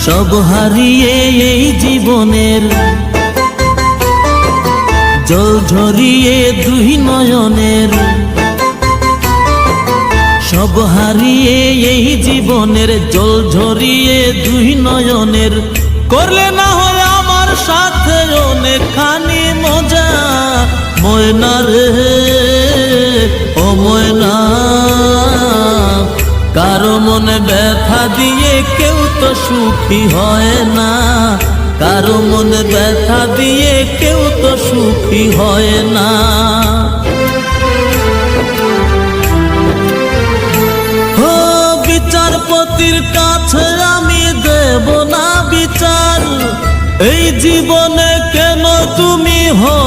সব হারিয়ে এই জীবনের জল ঝরিয়ে দুই নয়নের, সব হারিয়ে এই জীবনের জল ঝরিয়ে দুই নয়নের, করলে না হয় আমার সাথে অনেকখানি মজা। ময়না রে ও ময়না, কারো মনে ব্যথা দিয়ে কেউ তো সুখী হয় না, কারো মনে ব্যথা দিয়ে কেউ তো সুখী হয় না। ও বিচারপতির কাছে আমি দেব না বিচার, এই জীবনে কেন তুমি